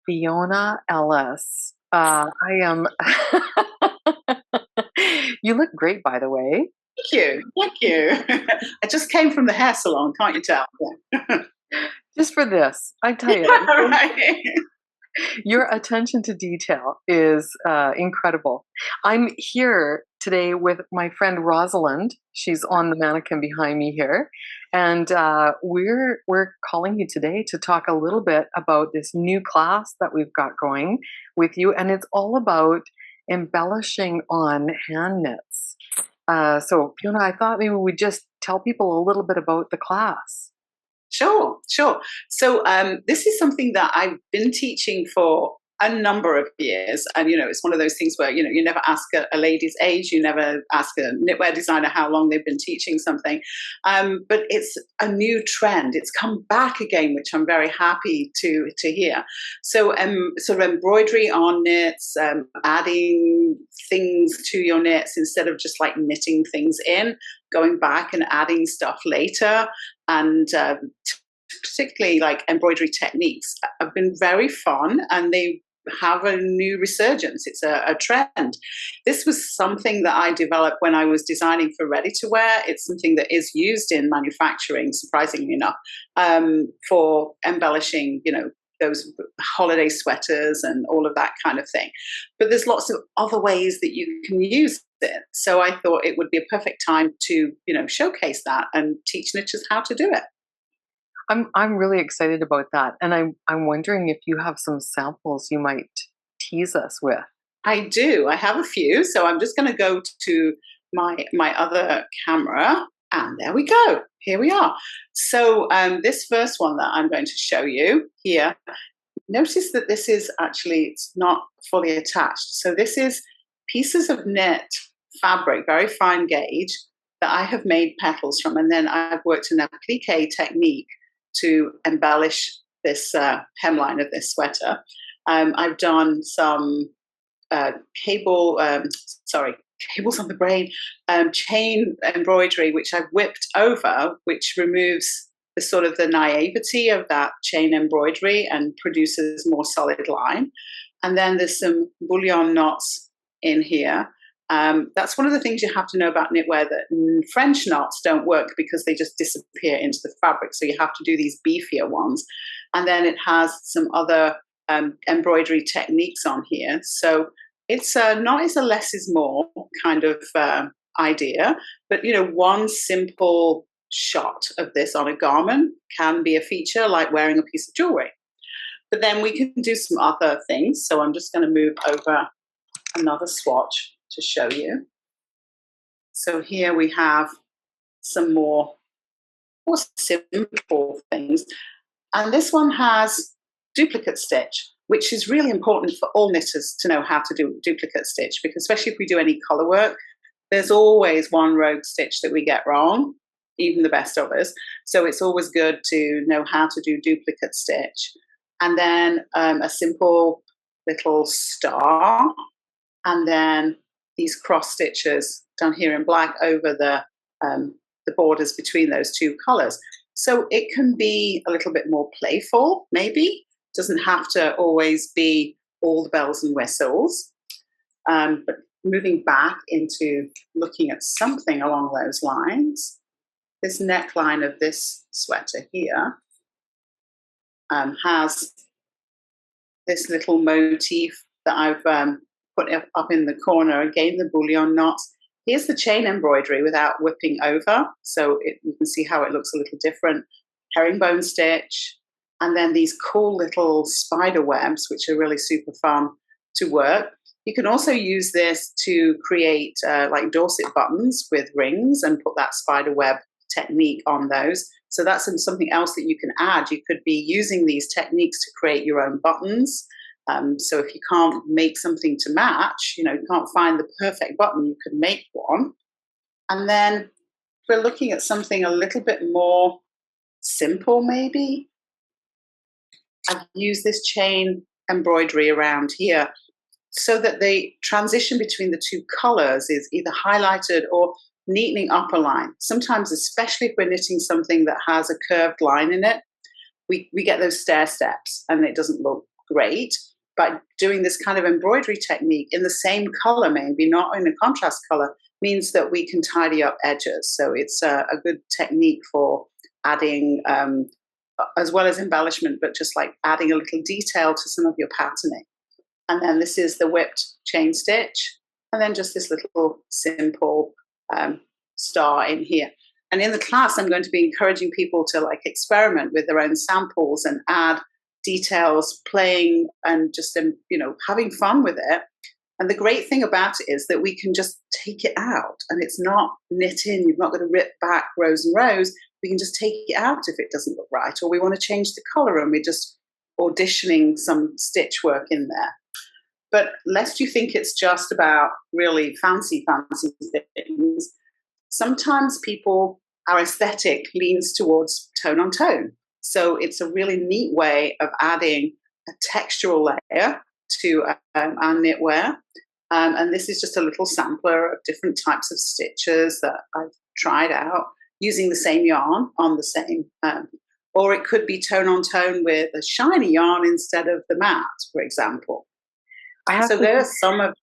Fiona Ellis. I am. You look great, by the way. Thank you. Thank you. I just came from the hair salon, can't you tell? Just for this, I tell Yeah, you, right. your attention to detail is incredible. I'm here today with my friend Rosalind. She's on the mannequin behind me here, and we're calling you today to talk a little bit about this new class that we've got going with you, and it's all about embellishing on hand knits. So, Fiona, I thought maybe we'd just tell people a little bit about the class. Sure, sure. So this is something that I've been teaching for a number of years, and it's one of those things where you never ask a lady's age, you never ask a knitwear designer how long they've been teaching something, but it's a new trend. It's come back again, which I'm very happy to hear. So sort of embroidery on knits, adding things to your knits instead of just like knitting things in, going back and adding stuff later, and particularly like embroidery techniques have been very fun, and they have a new resurgence. It's a trend. This was something that I developed when I was designing for ready to wear. It's something that is used in manufacturing, surprisingly enough, for embellishing, those holiday sweaters and all of that kind of thing. But there's lots of other ways that you can use it. So I thought it would be a perfect time to, showcase that and teach knitters how to do it. I'm really excited about that, and I'm wondering if you have some samples you might tease us with. I do. I have a few. So I'm just going to go to my other camera, and there we go. Here we are. So this first one that I'm going to show you here, notice that this is actually, it's not fully attached. So this is pieces of knit fabric, very fine gauge, that I have made petals from, and then I've worked an applique technique to embellish this hemline of this sweater. I've done some cables on the brain, chain embroidery, which I've whipped over, which removes the sort of the naivety of that chain embroidery and produces more solid line. And then there's some bullion knots in here. That's one of the things you have to know about knitwear, that French knots don't work because they just disappear into the fabric. So you have to do these beefier ones. And then it has some other embroidery techniques on here. So it's not is a less is more kind of idea, but one simple shot of this on a garment can be a feature, like wearing a piece of jewelry. But then we can do some other things. So I'm just going to move over another swatch to show you. So here we have some more simple things. And this one has duplicate stitch, which is really important for all knitters to know how to do duplicate stitch, because especially if we do any color work, there's always one rogue stitch that we get wrong, even the best of us. So it's always good to know how to do duplicate stitch. And then a simple little star, and then these cross stitches down here in black over the borders between those two colors. So it can be a little bit more playful, maybe. Doesn't have to always be all the bells and whistles. But moving back into looking at something along those lines, this neckline of this sweater here has this little motif that I've put up in the corner. Again, the bullion knots. Here's the chain embroidery without whipping over. So you can see how it looks a little different. Herringbone stitch. And then these cool little spider webs, which are really super fun to work. You can also use this to create like Dorset buttons with rings and put that spider web technique on those. So that's something else that you can add. You could be using these techniques to create your own buttons. So if you can't make something to match, you can't find the perfect button, you could make one. And then if we're looking at something a little bit more simple, maybe, I've used this chain embroidery around here so that the transition between the two colors is either highlighted or neatening up a line. Sometimes, especially if we're knitting something that has a curved line in it, we get those stair steps and it doesn't look great. But doing this kind of embroidery technique in the same color, maybe not in a contrast color, means that we can tidy up edges. So it's a good technique for adding, as well as embellishment, but just like adding a little detail to some of your patterning. And then this is the whipped chain stitch, and then just this little simple star in here. And in the class, I'm going to be encouraging people to like experiment with their own samples and add details, playing, and just having fun with it. And the great thing about it is that we can just take it out, and it's not knit in. You've not got to rip back rows and rows. We can just take it out if it doesn't look right, or we want to change the color, and we're just auditioning some stitch work in there. But lest you think it's just about really fancy things, sometimes our aesthetic leans towards tone on tone. So it's a really neat way of adding a textural layer to our knitwear. And this is just a little sampler of different types of stitches that I've tried out using the same yarn on the same, or it could be tone on tone with a shiny yarn instead of the matte, for example. So there's some of.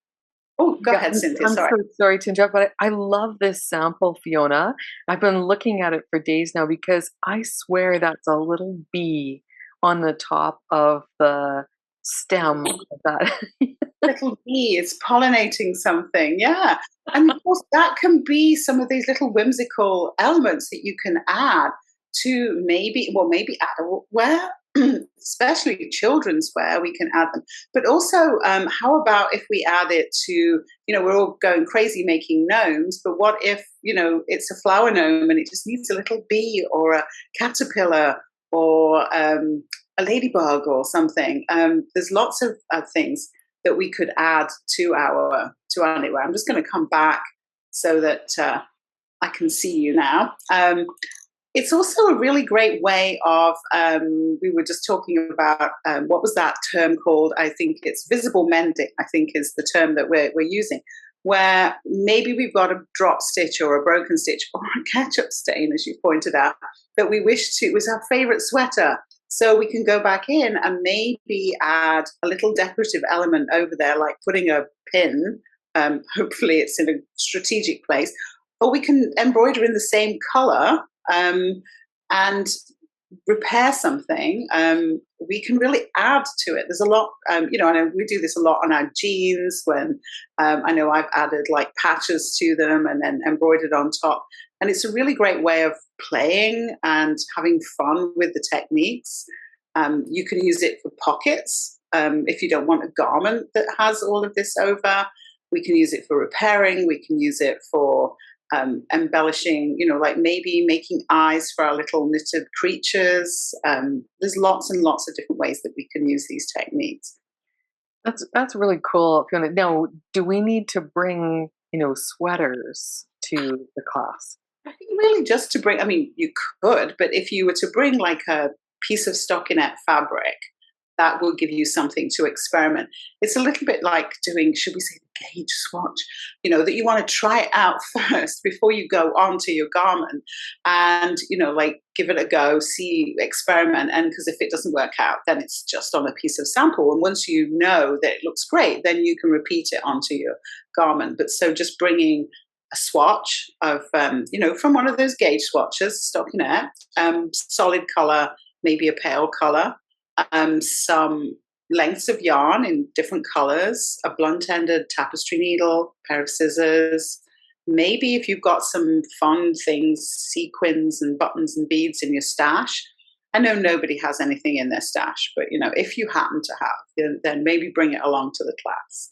Oh, go ahead, Cynthia. I'm so sorry to interrupt, but I love this sample, Fiona. I've been looking at it for days now because I swear that's a little bee on the top of the stem of that. Little bee is pollinating something, yeah. And of course, that can be some of these little whimsical elements that you can add to maybe adult wear, especially children's wear. We can add them, but also, how about if we add it to, we're all going crazy making gnomes, but what if it's a flower gnome and it just needs a little bee or a caterpillar or a ladybug or something? There's lots of things that we could add to our knitwear. I'm just going to come back so that I can see you now. It's also a really great way of, we were just talking about, what was that term called? I think it's visible mending, I think is the term that we're using, where maybe we've got a drop stitch or a broken stitch or a ketchup stain, as you pointed out, that we wish to, was our favorite sweater. So we can go back in and maybe add a little decorative element over there, like putting a pin, hopefully it's in a strategic place, or we can embroider in the same color, and repair something. We can really add to it. There's a lot, I know we do this a lot on our jeans when I know I've added like patches to them and then embroidered on top. And it's a really great way of playing and having fun with the techniques. You can use it for pockets. If you don't want a garment that has all of this over, we can use it for repairing. We can use it for embellishing, like maybe making eyes for our little knitted creatures. There's lots and lots of different ways that we can use these techniques. That's really cool, Fiona. Now, do we need to bring, sweaters to the class? I think really just to bring, you could, but if you were to bring like a piece of stockinette fabric, that will give you something to experiment. It's a little bit like doing, should we say, the gauge swatch, that you want to try it out first before you go onto your garment and, like give it a go, see, experiment. And because if it doesn't work out, then it's just on a piece of sample. And once you know that it looks great, then you can repeat it onto your garment. But so just bringing a swatch of, from one of those gauge swatches, stockinette, solid color, maybe a pale color, some lengths of yarn in different colors, a blunt-ended tapestry needle, pair of scissors. Maybe if you've got some fun things, sequins and buttons and beads in your stash. I know nobody has anything in their stash, but if you happen to have, then maybe bring it along to the class.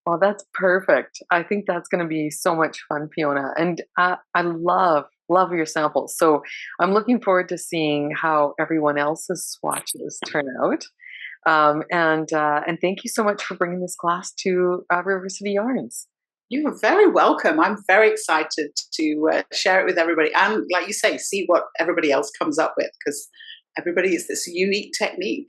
Well, that's perfect. I think that's going to be so much fun, Fiona. And I love your samples. So I'm looking forward to seeing how everyone else's swatches turn out. And thank you so much for bringing this class to River City Yarns. You are very welcome. I'm very excited to share it with everybody. And like you say, see what everybody else comes up with, because everybody is this unique technique.